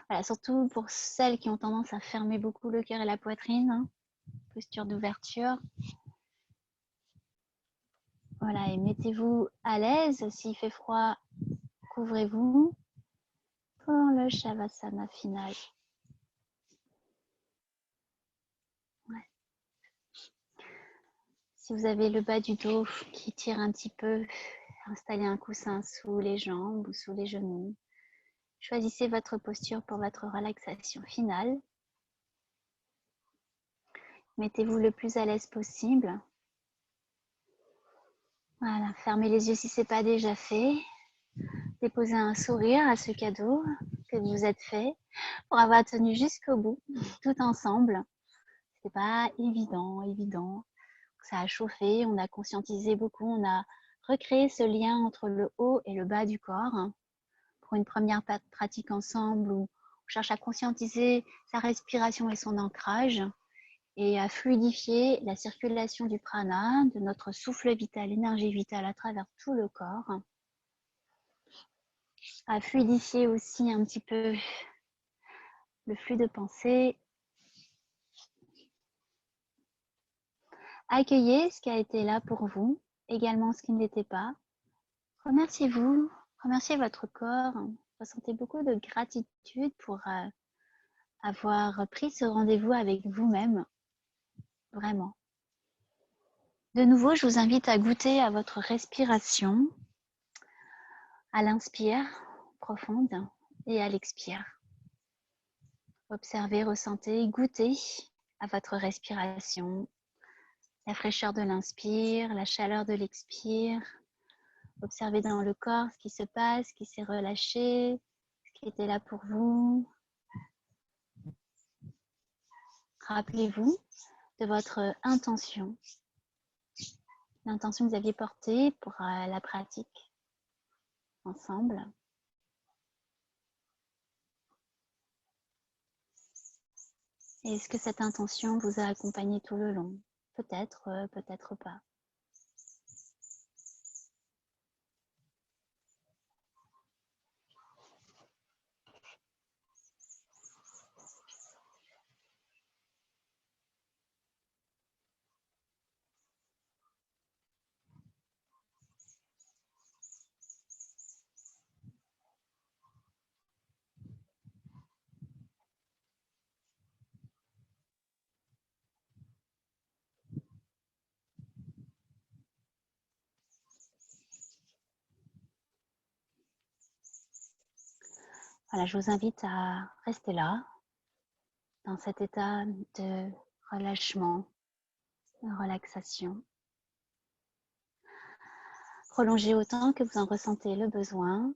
Voilà, surtout pour celles qui ont tendance à fermer beaucoup le cœur et la poitrine, hein. Posture d'ouverture. Voilà, et mettez-vous à l'aise. S'il fait froid, couvrez-vous pour le Shavasana final. Ouais. Si vous avez le bas du dos qui tire un petit peu, installez un coussin sous les jambes ou sous les genoux. Choisissez votre posture pour votre relaxation finale. Mettez-vous le plus à l'aise possible. Voilà, fermez les yeux si ce n'est pas déjà fait. Déposez un sourire à ce cadeau que vous vous êtes fait pour avoir tenu jusqu'au bout, tout ensemble. C'est pas évident. Ça a chauffé, on a conscientisé beaucoup, on a recréé ce lien entre le haut et le bas du corps pour une première pratique ensemble où on cherche à conscientiser sa respiration et son ancrage et à fluidifier la circulation du prana, de notre souffle vital, l'énergie vitale à travers tout le corps, à fluidifier aussi un petit peu le flux de pensée. Accueillez ce qui a été là pour vous, également ce qui ne l'était pas. Remerciez-vous, remerciez votre corps, ressentez beaucoup de gratitude pour avoir pris ce rendez-vous avec vous-même, vraiment. De nouveau, je vous invite à goûter à votre respiration, à l'inspire profonde et à l'expire. Observez, ressentez, goûtez à votre respiration, la fraîcheur de l'inspire, la chaleur de l'expire. Observez dans le corps ce qui se passe, ce qui s'est relâché, ce qui était là pour vous. Rappelez-vous de votre intention, l'intention que vous aviez portée pour la pratique ensemble. Et est-ce que cette intention vous a accompagné tout le long? Peut-être, peut-être pas. Voilà, je vous invite à rester là, dans cet état de relâchement, de relaxation. Prolongez autant que vous en ressentez le besoin.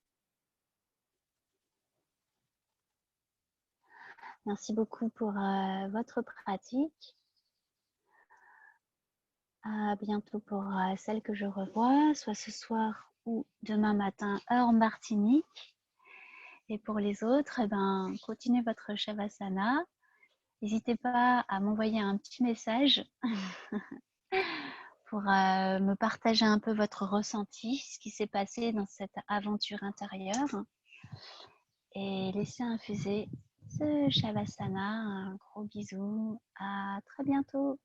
Merci beaucoup pour votre pratique. À bientôt pour celle que je revois, soit ce soir ou demain matin, heure Martinique. Et pour les autres, eh ben, continuez votre Shavasana. N'hésitez pas à m'envoyer un petit message pour me partager un peu votre ressenti, ce qui s'est passé dans cette aventure intérieure. Et laissez infuser ce Shavasana. Un gros bisou. À très bientôt.